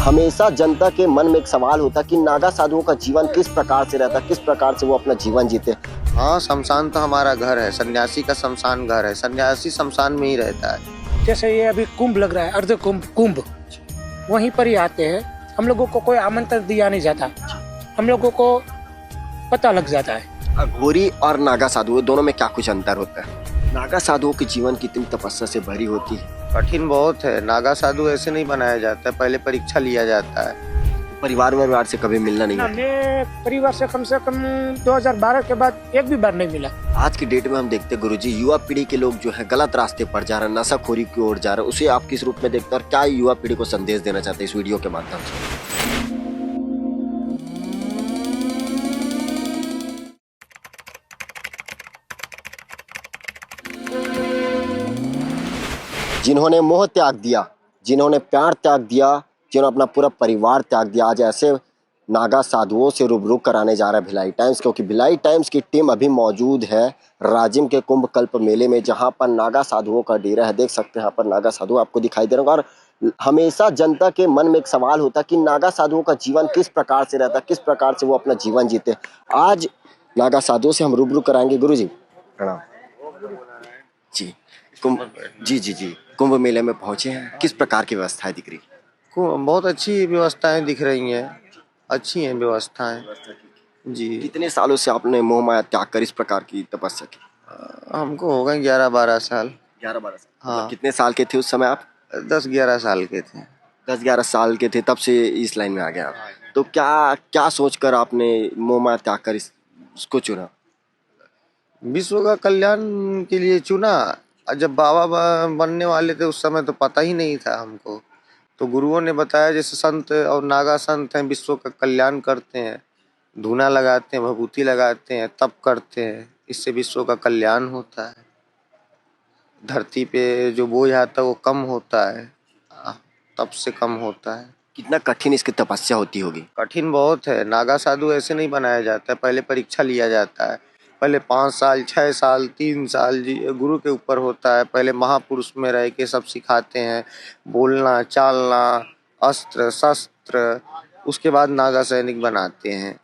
हमेशा जनता के मन में एक सवाल होता कि नागा साधुओं का जीवन किस प्रकार से रहता, किस प्रकार से वो अपना जीवन जीते। हाँ, शमशान तो हमारा घर है, सन्यासी का शमशान घर है, सन्यासी शमशान में ही रहता है। जैसे ये अभी कुंभ लग रहा है, अर्ध कुंभ वहीं पर ही आते हैं। हम लोगों को कोई आमंत्रण दिया नहीं जाता, हम लोगों को पता लग जाता है। अघोरी और नागा साधु दोनों में क्या कुछ अंतर होता है? नागा साधुओं की जीवन कितनी तपस्या से भरी होती है। कठिन बहुत है। नागा साधु ऐसे नहीं बनाया जाता है, पहले परीक्षा लिया जाता है। परिवार से कभी मिलना नहीं होता। मैं परिवार से कम 2012 के बाद एक भी बार नहीं मिला। आज की डेट में हम देखते हैं गुरुजी, युवा पीढ़ी के लोग जो है गलत रास्ते पर जा रहे हैं, नशाखोरी की ओर जा रहे हैं। उसे आप किस रूप में देखते हैं और क्या युवा पीढ़ी को संदेश देना चाहते हैं इस वीडियो के माध्यम से? जिन्होंने मोह त्याग दिया, जिन्होंने प्यार त्याग दिया, जिन्होंने अपना पूरा परिवार त्याग दिया, आज ऐसे नागा साधुओं से रूबरू कराने जा रहा है भिलाई टाइम्स। क्योंकि भिलाई टाइम्स की टीम अभी मौजूद है राजिम के कुंभ कल्प मेले में, जहां पर नागा साधुओं का डेरा है। देख सकते हैं यहाँ पर नागा साधु आपको दिखाई दे रहे होंगे। और हमेशा जनता के मन में एक सवाल होता कि नागा साधुओं का जीवन किस प्रकार से रहता, किस प्रकार से वो अपना जीवन जीते। आज नागा साधुओं से हम रूबरू कराएंगे। गुरु जी प्रणाम जी। जी कुंभ मेले में पहुंचे हैं, किस प्रकार की व्यवस्थाएं दिख रही? बहुत अच्छी व्यवस्थाएं दिख रही हैं, अच्छी हैं व्यवस्थाएं जी। कितने सालों से आपने मोह माया त्याग कर इस प्रकार की तपस्या की? हमको हो गए 11-12 साल। 11-12 साल। हाँ। मतलब कितने साल के थे उस समय आप? 10-11 साल के थे। 10-11 साल के थे, तब से इस लाइन में आ गया आप। तो क्या सोचकर आपने मोह माया त्याग कर इसको चुना? विश्व का कल्याण के लिए चुना। जब बाबा बनने वाले थे उस समय तो पता ही नहीं था हमको, तो गुरुओं ने बताया जैसे संत और नागा संत हैं विश्व का कल्याण करते हैं, धूना लगाते हैं, भभूति लगाते हैं, तप करते हैं, इससे विश्व का कल्याण होता है। धरती पे जो बोझ आता है वो कम होता है, तप से कम होता है। कितना कठिन इसकी तपस्या होती होगी? कठिन बहुत है। नागा साधु ऐसे नहीं बनाया जाता है, पहले परीक्षा लिया जाता है। पहले 5 साल 6 साल 3 साल जी गुरु के ऊपर होता है। पहले महापुरुष में रह के सब सिखाते हैं, बोलना चालना, अस्त्र शस्त्र, उसके बाद नागा सैनिक बनाते हैं।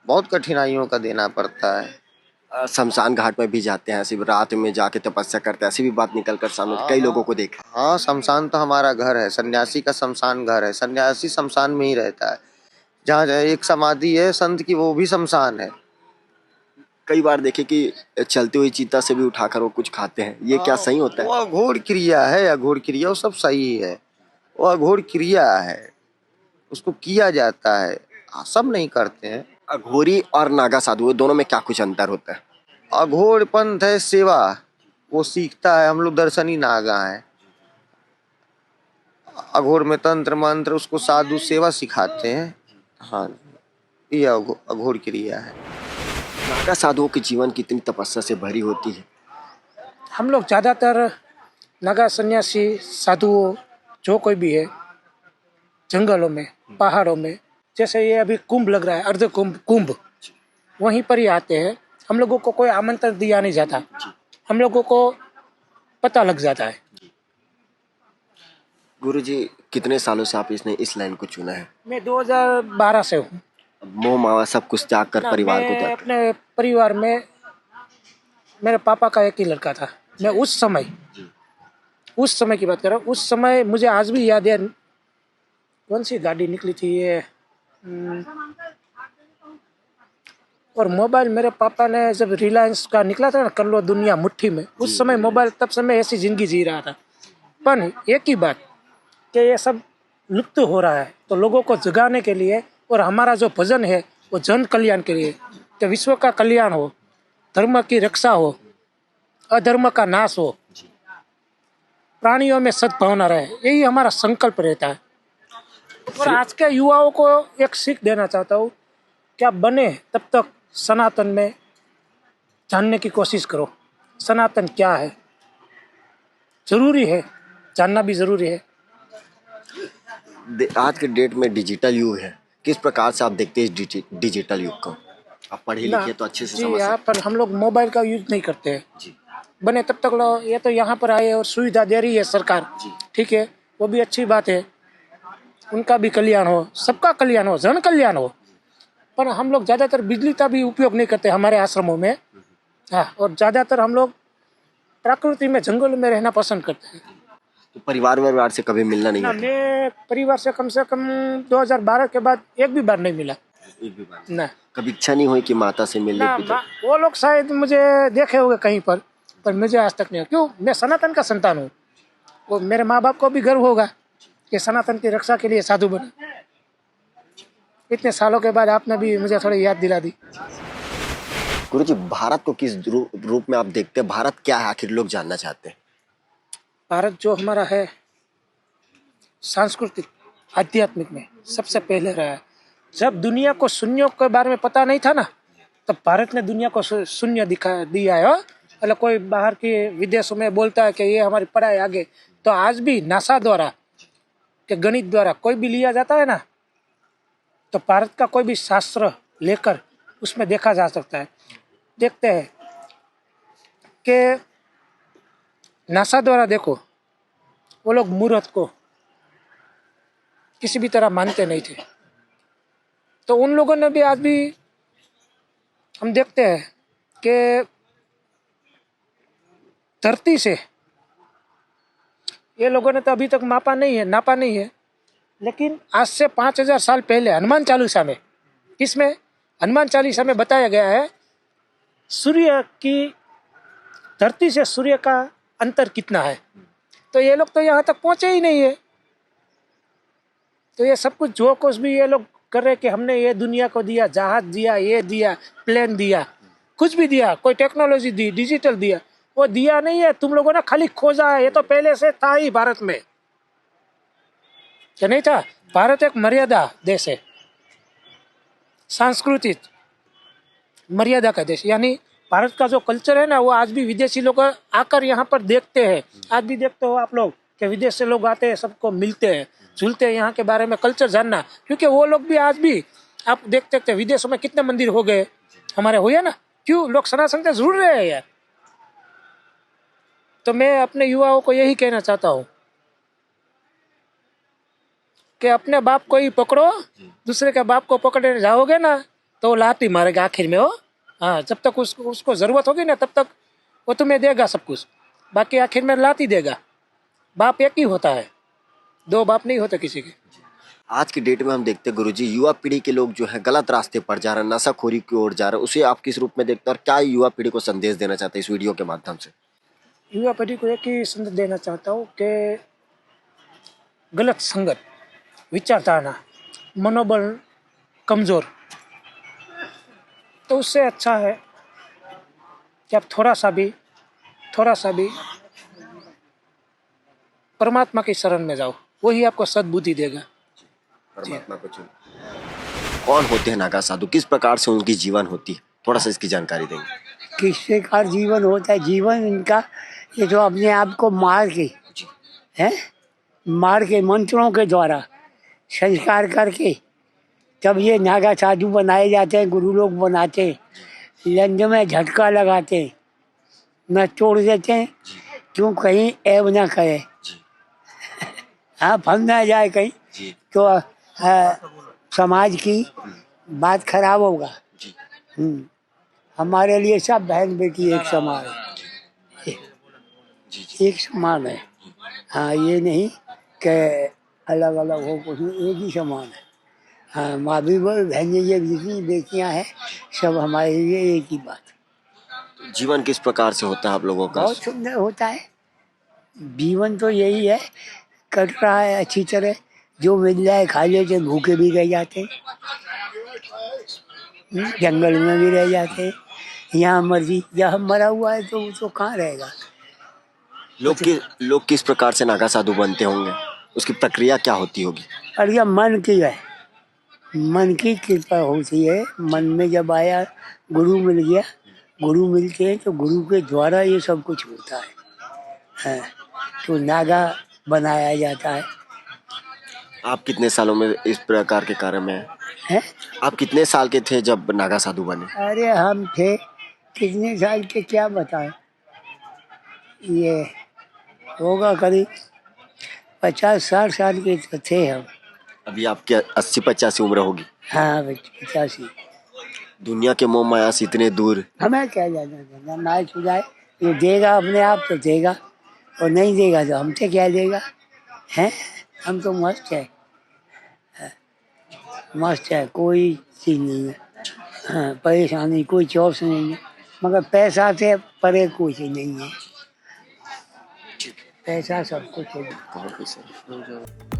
बहुत कठिनाइयों का देना पड़ता है। शमशान घाट में भी जाते हैं, ऐसी रात में जाके तपस्या करते हैं, ऐसी भी बात निकल कर सामने कई लोगों को देखा। हाँ, शमशान तो हमारा घर है, सन्यासी का शमशान घर है, सन्यासी शमशान में ही रहता है। जहाँ एक समाधि है संत की, वो भी शमशान है। कई बार देखे कि चलती हुई चीता से भी उठाकर वो कुछ खाते हैं, ये क्या सही होता है? वो अघोर क्रिया है, अघोर क्रिया वो सब सही है। वो अघोर क्रिया है, उसको किया जाता है, सब नहीं करते हैं। अघोरी और नागा साधु दोनों में क्या कुछ अंतर होता है? अघोर पंथ है सेवा, वो सीखता है। हम लोग दर्शनी नागा हैं। अघोर में तंत्र मंत्र, उसको साधु सेवा सिखाते हैं। हाँ, ये अघोर क्रिया है। नागा साधुओं के जीवन कितनी तपस्या से भरी होती है। हम लोग ज़्यादातर नागा सन्यासी साधुओं जो कोई भी है, जंगलों में पहाड़ों में, जैसे ये अभी कुंभ लग रहा है, अर्ध कुंभ वहीं पर ही आते हैं। हम लोगों को कोई आमंत्रण दिया नहीं जाता, हम लोगों को पता लग जाता है। गुरुजी कितने सालों से आप इस लाइन को चुना है? मैं 2012 से हूँ। मोह माया सब कुछ त्याग कर परिवार को मैं त्याग कर। अपने परिवार में मेरे पापा का एक ही लड़का था। मैं उस समय की बात कर रहा हूँ। उस समय मुझे आज भी याद है, कौन सी गाड़ी निकली थी ये, और मोबाइल मेरे पापा ने जब रिलायंस का निकला था ना, कर लो दुनिया मुट्ठी में, उस समय मोबाइल, तब से मैं ऐसी जिंदगी जी रहा था। पर एक ही बात कि ये सब लुप्त हो रहा है, तो लोगों को जगाने के लिए, और हमारा जो भजन है वो जन कल्याण के लिए, कि विश्व का कल्याण हो, धर्म की रक्षा हो, अधर्म का नाश हो, प्राणियों में सद्भावना रहे, यही हमारा संकल्प रहता है। और आज के युवाओं को एक सीख देना चाहता हूँ, क्या बने तब तक सनातन में जानने की कोशिश करो। सनातन क्या है जरूरी है, जानना भी जरूरी है। आज के डेट में डिजिटल युग है, किस प्रकार से आप देखते हैं इस डिजिटल युग को? आप पढ़े लिखे तो अच्छे से समझ यहाँ पर हम लोग मोबाइल का यूज नहीं करते हैं जी। बने तब तक लो, ये तो यहाँ पर आए और सुविधा दे रही है सरकार, ठीक है, वो भी अच्छी बात है। उनका भी कल्याण हो, सबका कल्याण हो, जन कल्याण हो। पर हम लोग ज़्यादातर बिजली का भी उपयोग नहीं करते हमारे आश्रमों में। हाँ, और ज़्यादातर हम लोग प्रकृति में, जंगल में रहना पसंद करते हैं। तो परिवार से कभी मिलना नहीं ना, होता? मैं परिवार से कम 2012 के बाद एक भी बार नहीं मिला। एक भी बार ना कभी इच्छा नहीं हुई कि माता से मिलने ना, की? तो वो लोग शायद मुझे देखे होंगे कहीं पर मुझे आज तक नहीं हुआ। क्यों? मैं सनातन का संतान हूँ। वो मेरे माँ बाप को भी गर्व होगा कि सनातन की रक्षा के लिए साधु बना। इतने सालों के बाद आपने भी मुझे थोड़ी याद दिला दी। गुरुजी, भारत को किस रूप में आप देखते हैं? भारत क्या है आखिर, लोग जानना चाहते हैं। भारत जो हमारा है, सांस्कृतिक आध्यात्मिक में सबसे पहले रहा है। जब दुनिया को शून्यों के बारे में पता नहीं था ना, तब भारत ने दुनिया को शून्य दिखा दिया है। मतलब कोई बाहर के विदेशों में बोलता है कि ये हमारी पढ़ाई आगे, तो आज भी नासा द्वारा के गणित द्वारा कोई भी लिया जाता है ना, तो भारत का कोई भी शास्त्र लेकर उसमें देखा जा सकता है। देखते हैं कि नासा द्वारा देखो, वो लोग मुहूर्त को किसी भी तरह मानते नहीं थे, तो उन लोगों ने भी आज भी हम देखते हैं कि धरती से ये लोगों ने तो अभी तक नापा नहीं है, लेकिन आज से 5000 साल पहले हनुमान चालीसा में, इसमें हनुमान चालीसा में बताया गया है सूर्य की, धरती से सूर्य का अंतर कितना है। तो ये लोग तो यहाँ तक पहुँचे ही नहीं है। तो ये सब कुछ जो कुछ भी ये लोग कर रहे कि हमने ये दुनिया को दिया, जहाज दिया, ये दिया, प्लेन दिया, कुछ भी दिया, कोई टेक्नोलॉजी दी, डिजिटल दिया, वो दिया नहीं है। तुम लोगों ने खाली खोजा है। ये तो पहले से था ही भारत में, क्या नहीं था? भारत एक मर्यादा देश है, सांस्कृतिक मर्यादा का देश। यानी भारत का जो कल्चर है ना, वो आज भी विदेशी लोग आकर यहाँ पर देखते हैं। आज भी देखते हो आप लोग कि विदेश से लोग आते हैं, सबको मिलते हैं, झूलते हैं, यहाँ के बारे में कल्चर जानना। क्योंकि वो लोग भी आज भी, आप देखते हैं विदेशों में कितने मंदिर हो गए, हमारे हुए ना। क्यों? लोग सनातन से जुड़ रहे हैं यार। तो मैं अपने युवाओं को यही कहना चाहता हूँ कि अपने बाप को ही पकड़ो, दूसरे के बाप को पकड़ने जाओगे ना तो वो लात ही मारेगा आखिर में। हो, हाँ, जब तक उसको जरूरत होगी ना, तब तक वो तुम्हें देगा सब कुछ, बाकी आखिर में लात ही देगा। बाप एक ही होता है, दो बाप नहीं होते किसी के। आज की डेट में हम देखते हैं गुरुजी, युवा पीढ़ी के लोग जो है गलत रास्ते पर जा रहे हैं, नशाखोरी की ओर जा रहे हैं। उसे आप किस रूप में देखते हैं और क्या युवा पीढ़ी को संदेश देना चाहते हैं इस वीडियो के माध्यम से? युवा पीढ़ी को एक ही संदेश देना चाहता हूँ कि गलत संगत, विचारधारा, मनोबल कमजोर, तो उससे अच्छा है कि आप थोड़ा सा भी परमात्मा की शरण में जाओ, वही आपको सद्बुद्धि देगा। परमात्मा को चुनो। कौन होते हैं नागा साधु, किस प्रकार से उनकी जीवन होती है, थोड़ा सा इसकी जानकारी देंगे? किस प्रकार जीवन होता है? जीवन इनका ये जो अपने आप को मार के मंत्रों के द्वारा संस्कार करके तब ये नागा साधु बनाए जाते हैं, गुरु लोग बनाते हैं, लंज में झटका लगाते हैं, न तोड़ देते हैं, क्यों कहीं ऐब ना करे, हाँ, फंस ना जाए कहीं, तो समाज की बात खराब होगा। हमारे लिए सब बहन बेटी एक समान है, एक समान है। हाँ, ये नहीं कि अलग अलग हो, कुछ नहीं, एक ही समान है। हाँ, माँ भी बहन, ये जितनी बेटियाँ हैं सब हमारे लिए एक ही बात। जीवन किस प्रकार से होता है आप लोगों का? बहुत सुंदर होता है जीवन, तो यही है, कट रहा है अच्छी तरह, जो मिल जाए खा लेते, भूखे भी रह जाते, जंगल में भी रह जाते, यहाँ मर्जी, जहाँ मरा हुआ है तो वो तो कहाँ रहेगा। लोग किस प्रकार से नागा साधु बनते होंगे, उसकी प्रक्रिया क्या होती होगी? और यह मन की है, मन की कृपा होती है। मन में जब आया, गुरु मिल गया, गुरु मिलते हैं तो गुरु के द्वारा ये सब कुछ होता है। हाँ, तो नागा बनाया जाता है। आप कितने सालों में इस प्रकार के कार्य में हैं? आप कितने साल के थे जब नागा साधु बने? अरे हम थे कितने साल के, क्या बताएं, ये होगा करीब 50-60 साल के तो थे हम। अभी आपके 80-85 उम्र होगी। हाँ 85। दुनिया के मोह माया से इतने दूर। हमें क्या जाना देना, माल चुराए ये देगा अपने आप तो देगा, और नहीं देगा तो हमसे क्या देगा। हैं, हम तो मस्त है, मस्त है, कोई चीज़ नहीं है। हाँ, परेशानी कोई चौस नहीं है, मगर पैसा से परे कुछ नहीं है, पैसा सब कुछ है। बहुत ही सही।